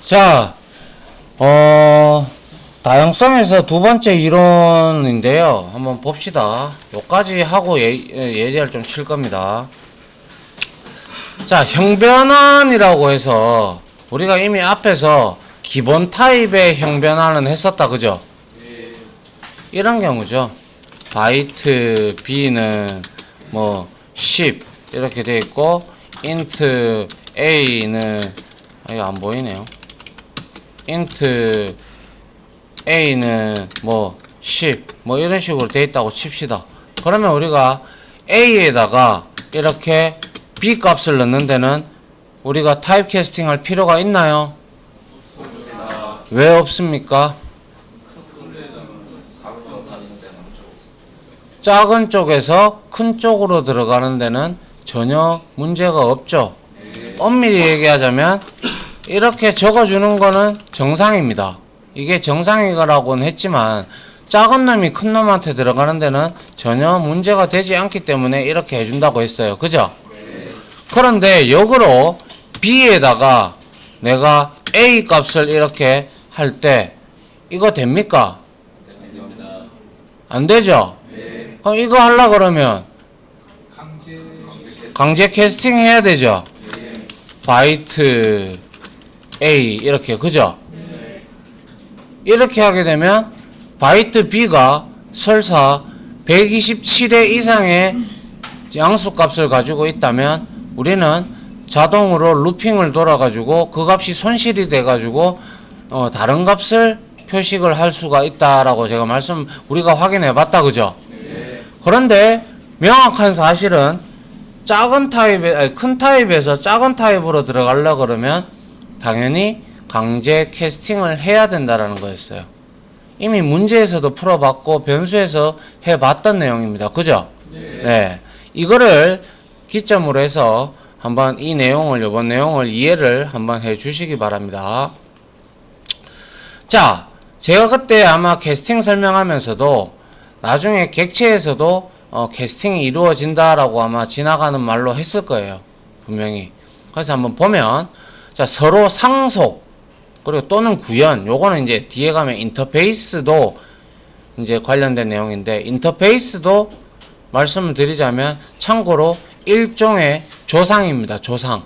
자, 다양성에서 두 번째 이론인데요. 한번 봅시다. 요까지 하고 예제를 좀 칠 겁니다. 자, 형변환이라고 해서 우리가 이미 앞에서 기본 타입의 형변환은 했었다, 그죠? 이런 경우죠. 바이트 B는 뭐 10 이렇게 돼 있고 int A는 이거 안 보이네요. int A는 뭐 10 뭐 이런 식으로 돼 있다고 칩시다. 그러면 우리가 A에다가 이렇게 B 값을 넣는 데는 우리가 타입 캐스팅 할 필요가 있나요? 없습니다. 왜 없습니까? 작은 쪽에서 큰 쪽으로 들어가는 데는 전혀 문제가 없죠. 엄밀히 얘기하자면 이렇게 적어주는 거는 정상입니다. 이게 정상이라고는 했지만 작은 놈이 큰 놈한테 들어가는 데는 전혀 문제가 되지 않기 때문에 이렇게 해준다고 했어요. 그죠? 그런데 역으로 B에다가 내가 A 값을 이렇게 할 때 이거 됩니까? 안 되죠? 그럼 이거 하려 그러면 강제 캐스팅 해야 되죠? 바이트 A 이렇게, 그죠? 이렇게 하게 되면 바이트 B가 설사 127회 이상의 양수값을 가지고 있다면 우리는 자동으로 루핑을 돌아가지고 그 값이 손실이 돼가지고 다른 값을 표식을 할 수가 있다라고 제가 우리가 확인해 봤다, 그죠? 그런데 명확한 사실은 큰 타입에서 작은 타입으로 들어가려 그러면 당연히 강제 캐스팅을 해야 된다라는 거였어요. 이미 문제에서도 풀어봤고 변수에서 해봤던 내용입니다. 그죠? 네. 이거를 기점으로 해서 한번 이번 내용을 이해를 한번 해 주시기 바랍니다. 자, 제가 그때 아마 캐스팅 설명하면서도 나중에 객체에서도 캐스팅이 이루어진다라고 아마 지나가는 말로 했을 거예요. 분명히. 그래서 한번 보면, 자, 서로 상속, 그리고 또는 구현, 요거는 이제 뒤에 가면 인터페이스도 이제 관련된 내용인데, 인터페이스도 말씀을 드리자면, 참고로 일종의 조상입니다. 조상.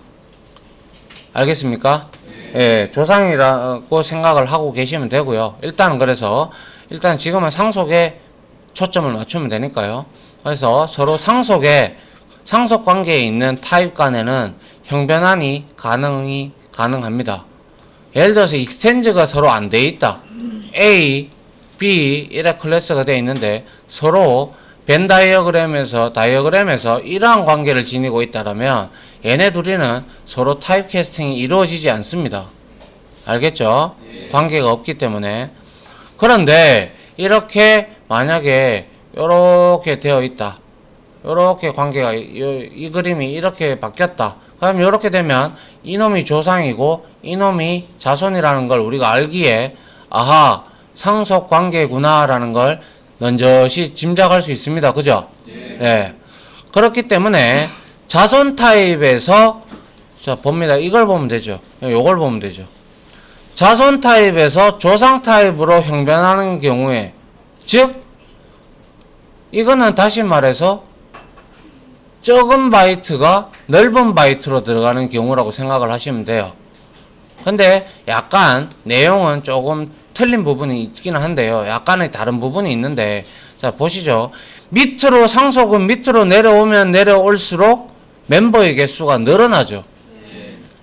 알겠습니까? 예, 조상이라고 생각을 하고 계시면 되고요. 일단 지금은 상속에 초점을 맞추면 되니까요. 그래서 서로 상속 관계에 있는 타입 간에는 형변환이 가능합니다. 예를 들어서 익스텐즈가 서로 안 돼 있다. A, B 이래 클래스가 돼 있는데 서로 벤 다이어그램에서 이러한 관계를 지니고 있다라면 얘네 둘이는 서로 타입 캐스팅이 이루어지지 않습니다. 알겠죠? 관계가 없기 때문에. 그런데 이렇게 만약에 이렇게 되어 있다. 이렇게 관계가 이 그림이 이렇게 바뀌었다. 그럼 이렇게 되면 이놈이 조상이고 이놈이 자손이라는 걸 우리가 알기에 아하, 상속 관계구나라는 걸 넌저시 짐작할 수 있습니다. 그죠? 네. 그렇기 때문에 자손 타입에서 자 봅니다. 이걸 보면 되죠. 요걸 보면 되죠. 자손 타입에서 조상 타입으로 형변하는 경우에 즉 이거는 다시 말해서 적은 바이트가 넓은 바이트로 들어가는 경우라고 생각을 하시면 돼요. 근데 약간 내용은 조금 틀린 부분이 있기는 한데요. 약간의 다른 부분이 있는데 자 보시죠. 상속은 밑으로 내려오면 내려올수록 멤버의 개수가 늘어나죠.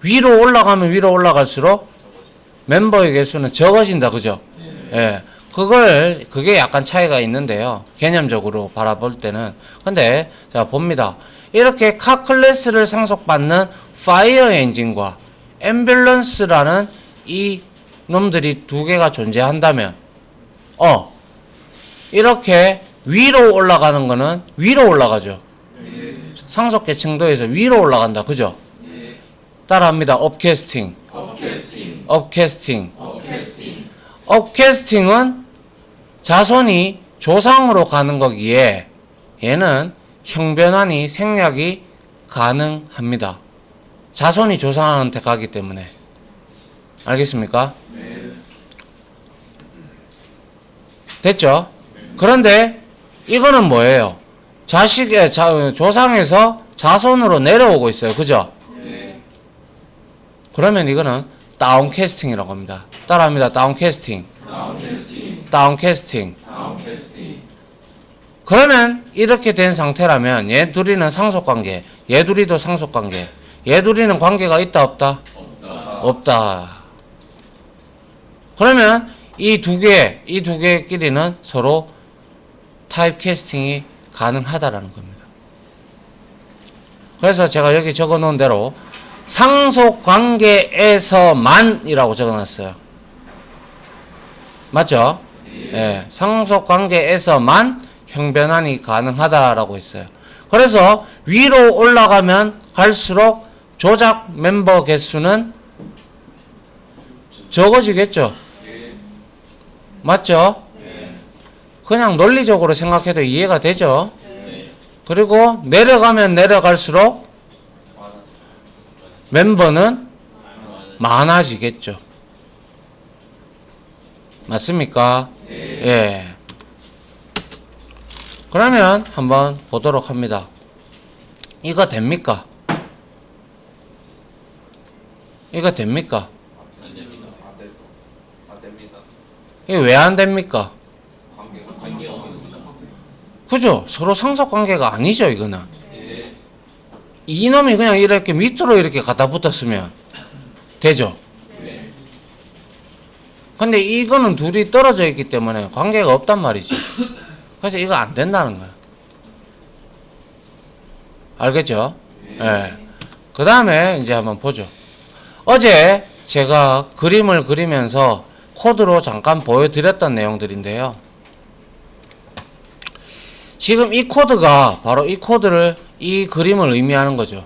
위로 올라가면 위로 올라갈수록 멤버의 개수는 적어진다. 그죠? 예. 그게 약간 차이가 있는데요. 개념적으로 바라볼 때는. 근데, 자, 봅니다. 이렇게 카 클래스를 상속받는 파이어 엔진과 앰뷸런스라는 이 놈들이 두 개가 존재한다면, 이렇게 위로 올라가는 거는 위로 올라가죠. 상속 계층도에서 위로 올라간다. 그죠? 따라합니다. 업캐스팅. 업캐스팅은 자손이 조상으로 가는 거기에 얘는 형변환이 생략이 가능합니다. 자손이 조상한테 가기 때문에. 알겠습니까? 됐죠? 그런데 이거는 뭐예요? 조상에서 자손으로 내려오고 있어요. 그죠? 그러면 이거는 다운캐스팅이라고 합니다. 따라합니다. 다운캐스팅. 다운캐스팅. 그러면 이렇게 된 상태라면 얘 둘이는 상속관계, 얘 둘이도 상속관계, 얘 둘이는 관계가 있다 없다? 없다. 그러면 이 두 개끼리는 서로 타입 캐스팅이 가능하다라는 겁니다. 그래서 제가 여기 적어 놓은 대로 상속관계에서만이라고 적어 놨어요. 맞죠? 예, 상속관계에서만 형변환이 가능하다라고 했어요. 그래서 위로 올라가면 갈수록 조작 멤버 개수는 적어지겠죠? 맞죠? 그냥 논리적으로 생각해도 이해가 되죠? 그리고 내려가면 내려갈수록 멤버는 많아지겠죠. 맞습니까? 예. 그러면 한번 보도록 합니다. 이거 됩니까? 이거 됩니까? 이게 왜 안 됩니까? 그죠? 서로 상속관계가 아니죠, 이거는. 이놈이 그냥 이렇게 밑으로 이렇게 갖다 붙었으면 되죠? 근데 이거는 둘이 떨어져 있기 때문에 관계가 없단 말이지. 그래서 이거 안 된다는 거야. 알겠죠? 예. 그 다음에 이제 한번 보죠. 어제 제가 그림을 그리면서 코드로 잠깐 보여드렸던 내용들인데요. 지금 이 코드가 바로 이 코드를 이 그림을 의미하는 거죠.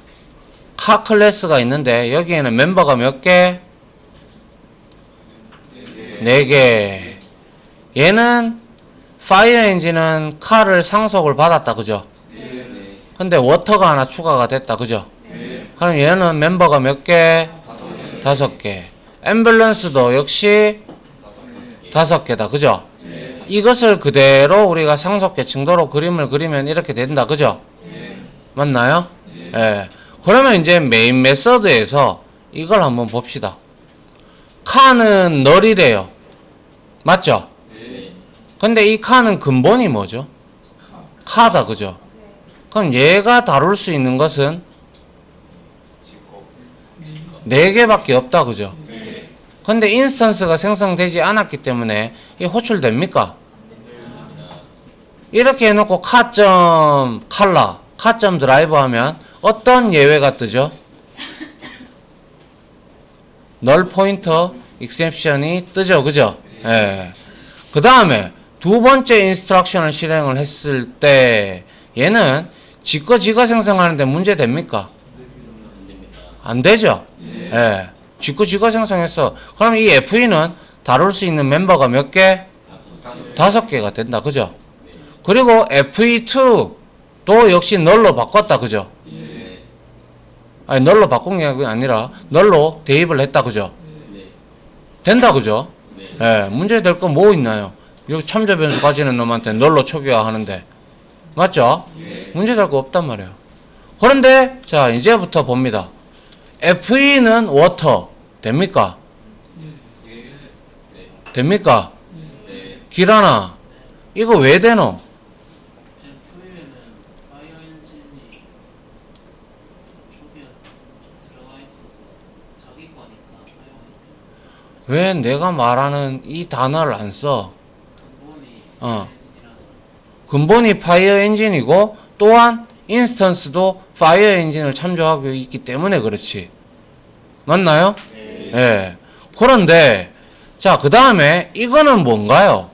카 클래스가 있는데 여기에는 멤버가 몇 개? 4개. 얘는 파이어 엔진은 카를 상속을 받았다. 그죠? 근데 워터가 하나 추가가 됐다. 그죠? 그럼 얘는 멤버가 몇 개? 5개. 앰뷸런스도 역시 5개다. 그죠? 이것을 그대로 우리가 상속계층도로 그림을 그리면 이렇게 된다. 그죠? 맞나요? 예. 그러면 이제 메인 메서드에서 이걸 한번 봅시다. 카는 널이래요. 맞죠? 근데 이 카는 근본이 뭐죠? 카다. 그죠? 그럼 얘가 다룰 수 있는 것은 4개밖에 없다. 그죠? 근데 인스턴스가 생성되지 않았기 때문에 이 호출됩니까? 이렇게 해놓고 카점 칼라, 카점 드라이브 하면 어떤 예외가 뜨죠? 널 포인터 익셉션이 뜨죠. 그죠? 예. 그 다음에 두 번째 인스트럭션을 실행을 했을 때 얘는 지가 생성하는데 문제 됩니까? 안 되죠? 예. 지가 생성했어. 그럼 이 FE는 다룰 수 있는 멤버가 몇 개? 5개가 된다. 그죠? 그리고 FE2도 역시 널로 바꿨다. 그죠? 아니, 널로 바꾼 게 아니라 널로 대입을 했다. 그죠? 된다. 그죠? 예. 문제 될 거 뭐 있나요? 여기 참조 변수 가지는 놈한테 널로 초기화 하는데. 맞죠? 문제 될 거 없단 말이에요. 그런데 자, 이제부터 봅니다. FE는 워터 됩니까? 됩니까? 기라나 이거 왜 되노? FE에는 파이어 엔진이 쪽에 들어가 있어서 자기 거니까 사용할 때 왜 내가 말하는 이 단어를 안 써? 근본이 엔진이라서 근본이 파이어 엔진이고 또한 인스턴스도 파이어 엔진을 참조하고 있기 때문에 그렇지. 맞나요? 예. 그런데 자, 그 다음에 이거는 뭔가요?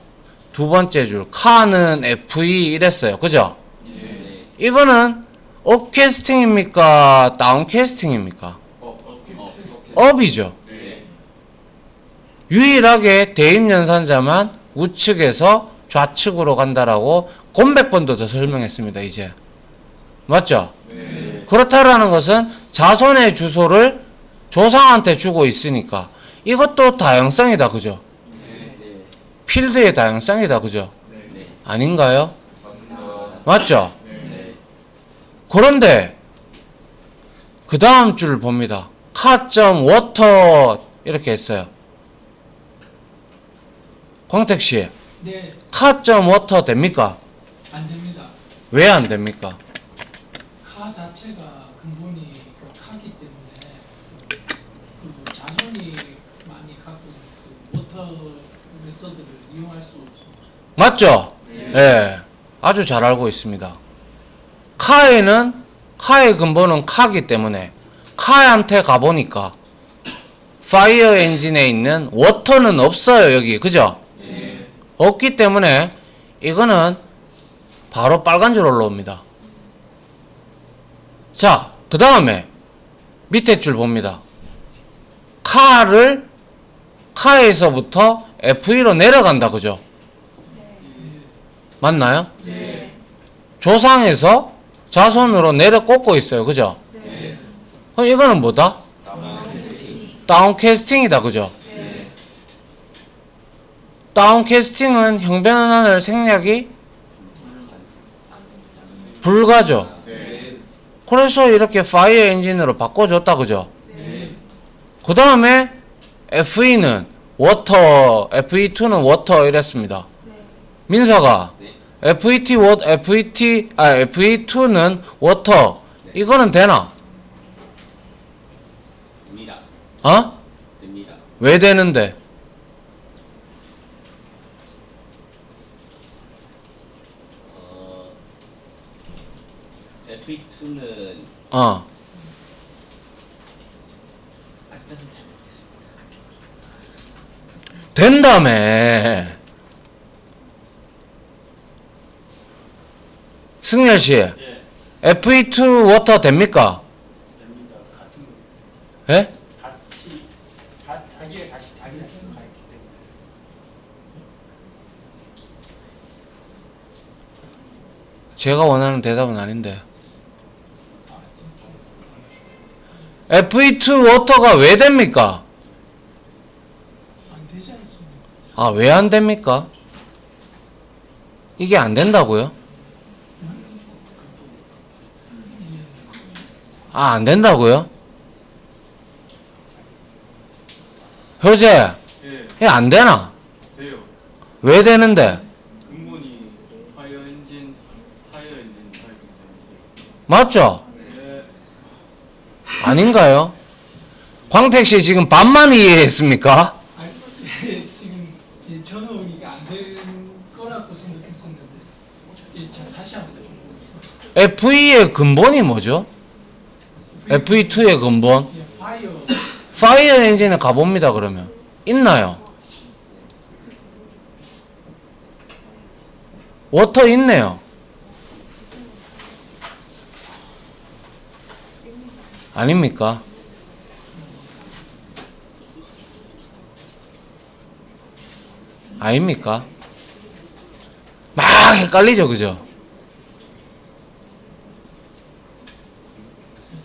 두 번째 줄 카는 FE 이랬어요. 그죠? 이거는 업 캐스팅입니까? 다운 캐스팅입니까? 업이죠. 유일하게 대입 연산자만 우측에서 좌측으로 간다라고 곰백번도 더 설명했습니다. 이제 맞죠? 그렇다라는 것은 자손의 주소를 조상한테 주고 있으니까 이것도 다양성이다, 그죠? 네. 필드의 다양성이다, 그죠? 네. 아닌가요? 맞습니다. 맞죠? 네. 그런데 그 다음 줄을 봅니다. 카.water 이렇게 했어요. 광택씨, 네, 카.water 됩니까? 안 됩니다. 왜 안 됩니까? 카 자체가 근본이 그 카기 때문에 그 자손이 많이 갖고 있는 그 워터 메서드를 이용할 수 없습니다. 맞죠? 예. 아주 잘 알고 있습니다. 카의 근본은 카기 때문에 카한테 가보니까 파이어 엔진에 있는 워터는 없어요, 여기. 그죠? 없기 때문에 이거는 바로 빨간 줄 올라옵니다. 자, 그 다음에 밑에 줄 봅니다. 카에서부터 FE로 내려간다, 그죠? 맞나요? 조상에서 자손으로 내려 꽂고 있어요, 그죠? 그럼 이거는 뭐다? 다운캐스팅이다, 그죠? 다운캐스팅은 형변환을 생략이 불가죠. 그래서 이렇게 파이어 엔진으로 바꿔줬다, 그죠? 그 다음에 FE는 워터, FE2는 워터 이랬습니다. 민서가 FE2는 워터 이거는 되나? 됩니다. 어? 됩니다. 왜 되는데? FE2는 어. 아직까지는 잘 모르겠습니다. 된다며. 승렬 씨, 예, FE2 워터 됩니까? 됩니다. 같은 거 예? 같이 자기의 다시 자기 자신을 가있기 때문에. 제가 원하는 대답은 아닌데. FE2 워터가 왜 됩니까? 안 되지 않습니까? 아, 왜 안 됩니까? 이게 안 된다고요? 아, 안 된다고요? 효재, 예, 이게 안 되나? 돼요. 왜 되는데? 근본이 파이어 엔진 타이기 때문에. 맞죠? 예, 아닌가요? 광택 씨 지금 반만 이해했습니까? 아니, 지금 저는 이게 안 될 거라고 생각했었는데 다시 한번 FE의 근본이 뭐죠? FE2의 근본? 파이어 파이어 엔진에 가봅니다, 그러면. 있나요? 워터 있네요. 아닙니까? 아닙니까? 막 헷갈리죠, 그죠?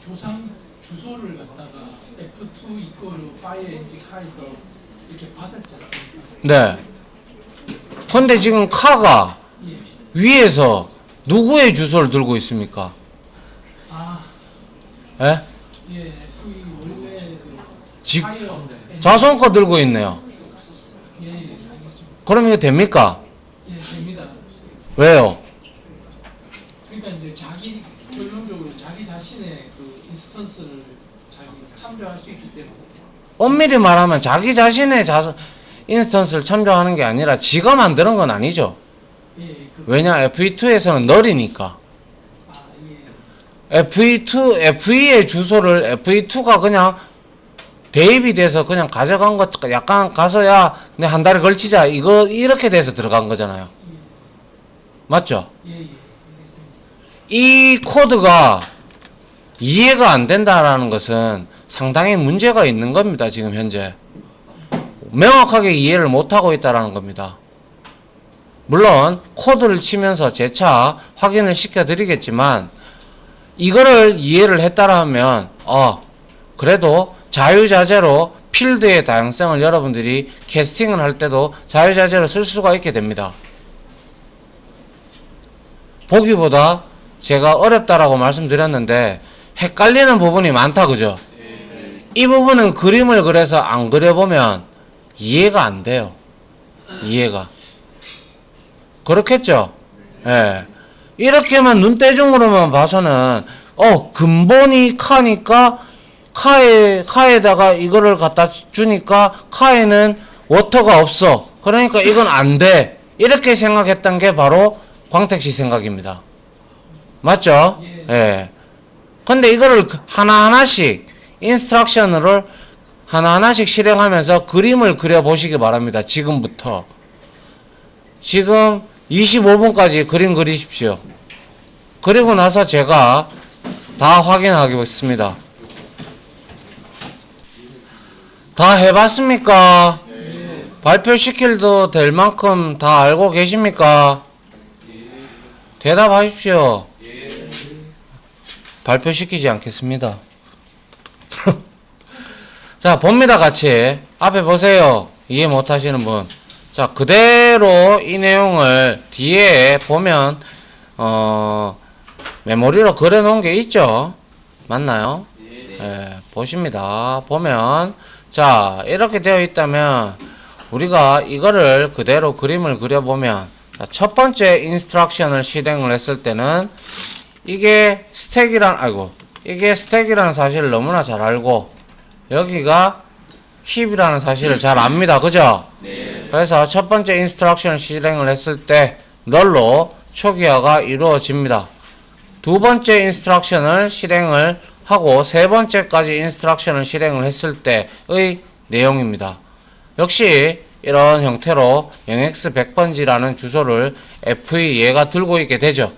조상 주소를 갖다가 F2 이거로 파이어 엔진 카에서 이렇게 받았지 않습니까? 네. 근데 지금 카가 예. 위에서 누구의 주소를 들고 있습니까? 아, 예? 예, F2 원래 그 지- 파이어 엔진 자손 거 들고 있네요. 예, 예, 알겠습니다. 그럼 이거 됩니까? 예, 됩니다. 왜요? 그러니까 이제 자기 결론적으로 자기 자신의 그 인스턴스를 자기 참조할 수 있기 때문에 엄밀히 말하면 자기 자신의 자손 인스턴스를 참조하는 게 아니라 지가 만드는 건 아니죠. 예, 그 왜냐 FE2에서는 널이니까. 아, 예. FE의 주소를 FE2가 그냥 대입이 돼서 그냥 가져간 것 약간 가서 야 내 한 달에 걸치자 이거 이렇게 돼서 들어간 거잖아요. 맞죠? 예, 예, 알겠습니다. 이 코드가 이해가 안 된다라는 것은 상당히 문제가 있는 겁니다. 지금 현재 명확하게 이해를 못하고 있다라는 겁니다. 물론 코드를 치면서 재차 확인을 시켜드리겠지만 이거를 이해를 했다라면 그래도 자유자재로 필드의 다양성을 여러분들이 캐스팅을 할 때도 자유자재로 쓸 수가 있게 됩니다. 보기보다 제가 어렵다라고 말씀드렸는데 헷갈리는 부분이 많다, 그죠? 이 부분은 그림을 그려서 안 그려보면 이해가 안 돼요. 이해가. 그렇겠죠? 예. 이렇게만 눈대중으로만 봐서는 근본이 카니까 카에다가 이거를 갖다 주니까 카에는 워터가 없어. 그러니까 이건 안 돼. 이렇게 생각했던 게 바로 광택 씨 생각입니다. 맞죠? 예. 예. 근데 이거를 하나하나씩 인스트럭션을 하나하나씩 실행하면서 그림을 그려보시기 바랍니다. 지금부터. 지금 25분까지 그림 그리십시오. 그리고 나서 제가 다 확인하겠습니다. 다 해봤습니까? 발표시킬도 될 만큼 다 알고 계십니까? 대답하십시오. 발표시키지 않겠습니다. 자, 봅니다, 같이. 앞에 보세요. 이해 못하시는 분. 자, 그대로 이 내용을 뒤에 보면, 메모리로 그려 놓은 게 있죠? 맞나요? 보십니다. 보면, 자, 이렇게 되어 있다면, 우리가 이거를 그대로 그림을 그려보면, 자, 첫 번째 인스트럭션을 실행을 했을 때는, 이게 스택이라는 사실을 너무나 잘 알고, 여기가 힙이라는 사실을 잘 압니다. 그죠? 네. 그래서 첫 번째 인스트럭션을 실행을 했을 때 널로 초기화가 이루어집니다. 두 번째 인스트럭션을 실행을 하고 세 번째까지 인스트럭션을 실행을 했을 때의 내용입니다. 역시 이런 형태로 0x100번지라는 주소를 FE 얘가 들고 있게 되죠.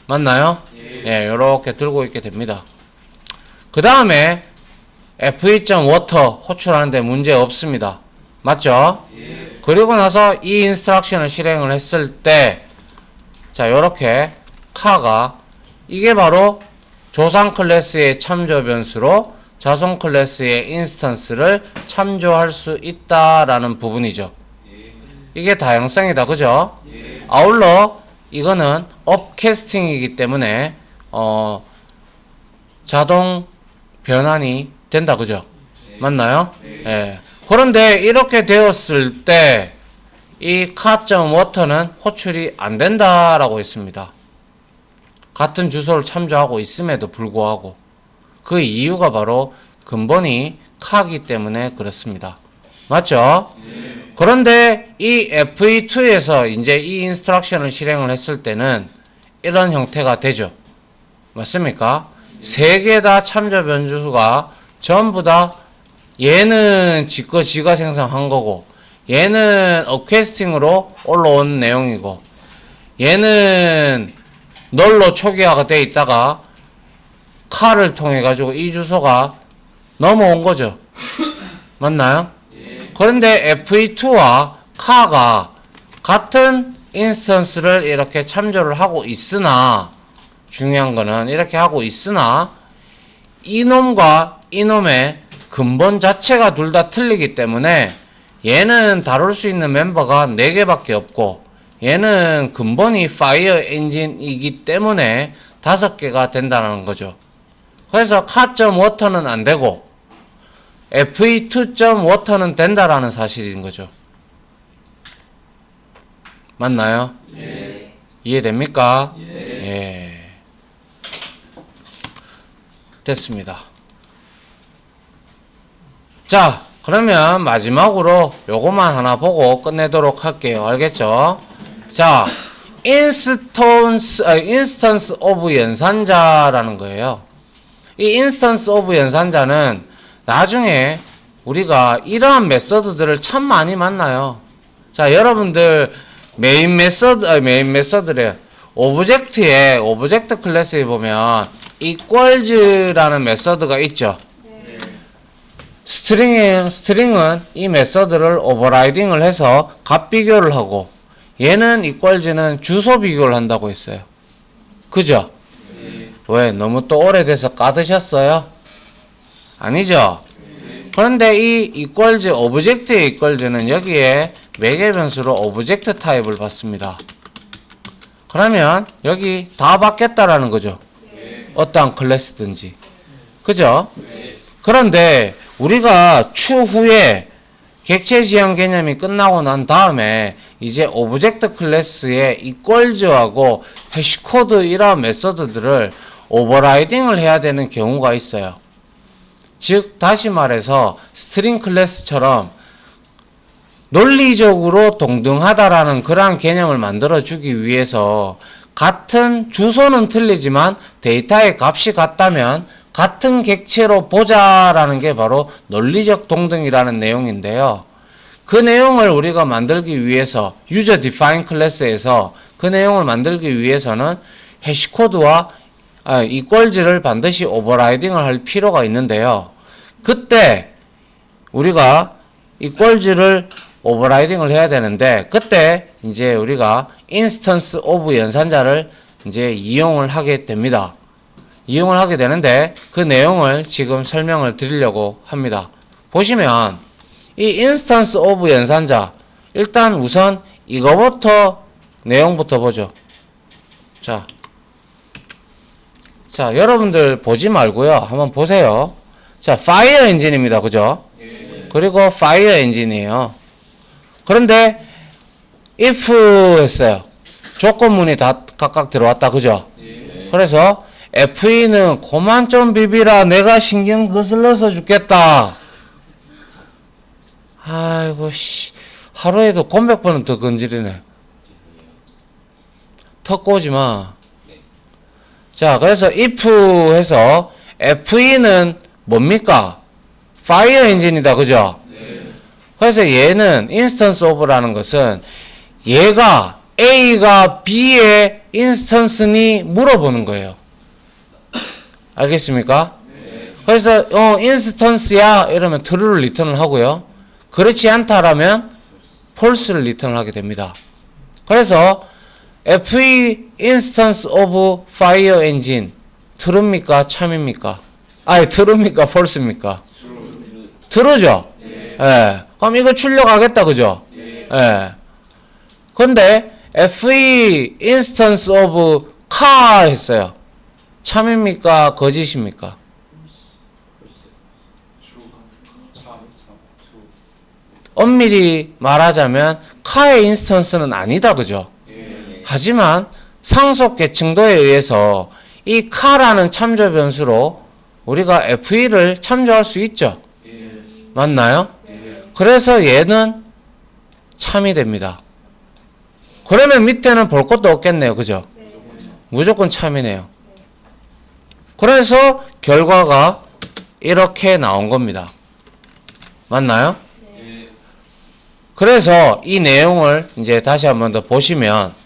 맞나요? 예, 요렇게 들고 있게 됩니다. 그 다음에 FE.water 호출하는데 문제 없습니다. 맞죠? 그리고 나서 이 인스트럭션을 실행을 했을 때, 자, 요렇게 카가 이게 바로 조상 클래스의 참조 변수로 자손 클래스의 인스턴스를 참조할 수 있다라는 부분이죠. 이게 다양성이다. 그죠? 아울러 이거는 업캐스팅이기 때문에 자동 변환이 된다. 그죠? 맞나요? 예. 그런데 이렇게 되었을 때 이 카.워터는 호출이 안 된다라고 했습니다. 같은 주소를 참조하고 있음에도 불구하고 그 이유가 바로 근본이 카기 때문에 그렇습니다. 맞죠? 그런데 이 FE2에서 이제 이 인스트럭션을 실행을 했을 때는 이런 형태가 되죠. 맞습니까? 세 개 다 참조 변수가 전부 다 얘는 지가 생성한 거고 얘는 업캐스팅으로 올라온 내용이고 얘는 널로 초기화가 돼 있다가 카를 통해 가지고 이 주소가 넘어온 거죠. 맞나요? 그런데 FE2와 카가 같은 인스턴스를 이렇게 참조를 하고 있으나 중요한 거는 이렇게 하고 있으나 이놈과 이놈의 근본 자체가 둘 다 틀리기 때문에 얘는 다룰 수 있는 멤버가 4개밖에 없고 얘는 근본이 파이어 엔진이기 때문에 5개가 된다는 거죠. 그래서 카.워터는 안 되고 FE2.워터는 된다라는 사실인 거죠. 맞나요? 네. 이해됩니까? 예. 됐습니다. 자, 그러면 마지막으로 요것만 하나 보고 끝내도록 할게요. 알겠죠? 자, 인스턴스 오브 연산자라는 거예요. 이 인스턴스 오브 연산자는 나중에 우리가 이러한 메서드들을 참 많이 만나요. 자, 여러분들 메인 메서드래. 오브젝트 클래스에 보면 equals라는 메서드가 있죠. 스트링은 이 메서드를 오버라이딩을 해서 값 비교를 하고 얘는 equals는 주소 비교를 한다고 했어요. 그죠? 왜? 너무 또 오래돼서 까드셨어요? 아니죠? 그런데 이 equals object의 equals는 여기에 매개 변수로 object 타입을 받습니다. 그러면 여기 다 받겠다라는 거죠. 어떠한 클래스든지. 그죠? 그런데 우리가 추후에 객체 지향 개념이 끝나고 난 다음에 이제 오브젝트 클래스의 equals하고 해시코드 이러한 메서드들을 오버라이딩을 해야 되는 경우가 있어요. 즉 다시 말해서 스트링 클래스처럼 논리적으로 동등하다라는 그러한 개념을 만들어주기 위해서 같은 주소는 틀리지만 데이터의 값이 같다면 같은 객체로 보자라는 게 바로 논리적 동등이라는 내용인데요. 그 내용을 우리가 만들기 위해서 유저 디파인 클래스에서 그 내용을 만들기 위해서는 해시코드와 equals를 반드시 오버라이딩을 할 필요가 있는데요. 그때 우리가 equals를 오버라이딩을 해야 되는데 그때 이제 우리가 instance of 연산자를 이제 이용을 하게 됩니다. 이용을 하게 되는데 그 내용을 지금 설명을 드리려고 합니다. 보시면 이 instance of 연산자 일단 우선 이거부터 내용부터 보죠. 자, 여러분들 보지 말고요. 한번 보세요. 자, 파이어 엔진입니다. 그죠? 그리고 파이어 엔진이에요. 그런데 if 했어요. 조건문이 다 각각 들어왔다. 그죠? 그래서 FE는 그만 좀 비비라. 내가 신경 거슬러서 죽겠다. 아이고 씨. 하루에도 100번은 더 건드리네. 턱 꼬지 마. 자, 그래서 if 해서 FE는 뭡니까? 파이어 엔진이다. 그죠? 그래서 얘는 instance of라는 것은 얘가 A가 B의 인스턴스니 물어보는 거예요. 알겠습니까? 그래서 인스턴스야 이러면 true를 리턴을 하고요. 그렇지 않다라면 false를 리턴을 하게 됩니다. 그래서 FE instance of fire engine true입니까? 참입니까? 아니 true입니까? false입니까? true죠? 예. 그럼 이거 출력하겠다. 그죠? 예. 근데 FE instance of car 했어요. 참입니까? 거짓입니까? 엄밀히 말하자면 car의 인스턴스는 아니다. 그죠? 하지만 상속 계층도에 의해서 이 car라는 참조 변수로 우리가 FE를 참조할 수 있죠. 맞나요? 그래서 얘는 참이 됩니다. 그러면 밑에는 볼 것도 없겠네요. 그죠? 무조건 참이네요. 그래서 결과가 이렇게 나온 겁니다. 맞나요? 그래서 이 내용을 이제 다시 한번 더 보시면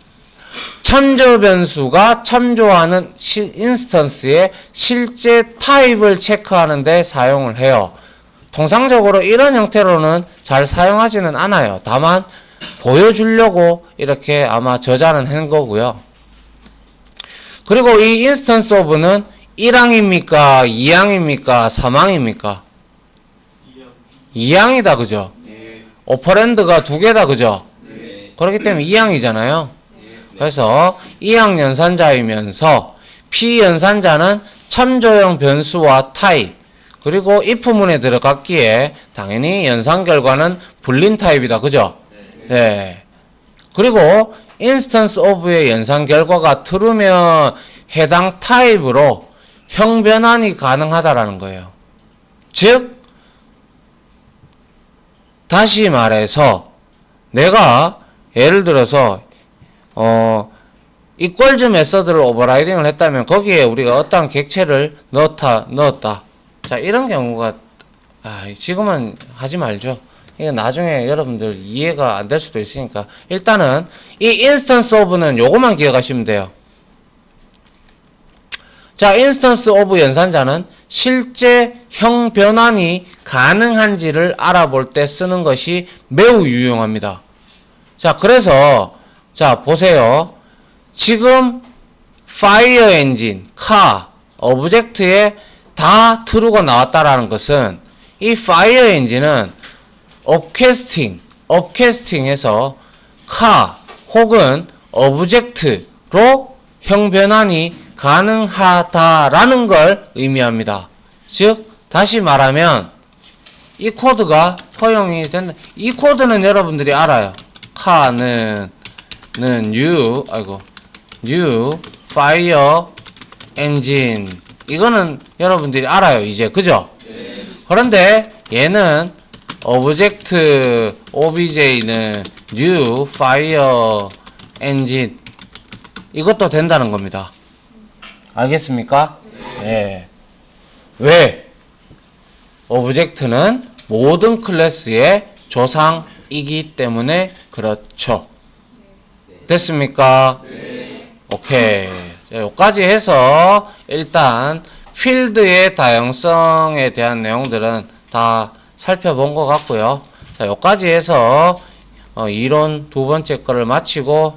참조 변수가 참조하는 인스턴스의 실제 타입을 체크하는 데 사용을 해요. 통상적으로 이런 형태로는 잘 사용하지는 않아요. 다만 보여주려고 이렇게 아마 저자는 한 거고요. 그리고 이 instance of는 1항입니까? 2항입니까? 3항입니까? 2항이다. 그죠? 오퍼랜드가 2개다. 그죠? 그렇기 때문에 2항이잖아요. 그래서 2항 연산자이면서 P 연산자는 참조형 변수와 타입 그리고 if문에 들어갔기에 당연히 연산 결과는 불린 타입이다. 그죠? 네. 그리고 instance of의 연산 결과가 true면 해당 타입으로 형변환이 가능하다라는 거예요. 즉 다시 말해서 내가 예를 들어서 equals 메서드를 오버라이딩을 했다면 거기에 우리가 어떠한 객체를 넣었다. 자, 이런 경우가 지금은 하지 말죠. 이거 나중에 여러분들 이해가 안 될 수도 있으니까 일단은 이 instance of는 요거만 기억하시면 돼요. 자, instance of 연산자는 실제 형 변환이 가능한지를 알아볼 때 쓰는 것이 매우 유용합니다. 자, 그래서 자, 보세요. 지금 fire engine, car, object에 다 true가 나왔다라는 것은 이 파이어 엔진은 업캐스팅해서 카 혹은 오브젝트로 형변환이 가능하다라는 걸 의미합니다. 즉 다시 말하면 이 코드가 허용이 된다. 이 코드는 여러분들이 알아요. 카는 new fire engine 이거는 여러분들이 알아요. 이제 그죠? 그런데 얘는 obj는 new fire engine 이것도 된다는 겁니다. 알겠습니까? 네. 왜? obj는 모든 클래스의 조상이기 때문에 그렇죠. 됐습니까? 오케이. 자, 여기까지 해서 일단 필드의 다양성에 대한 내용들은 다 살펴본 것 같고요. 자, 여기까지 해서 이론 두 번째 거를 마치고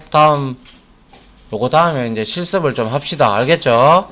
요거 다음에 이제 실습을 좀 합시다. 알겠죠?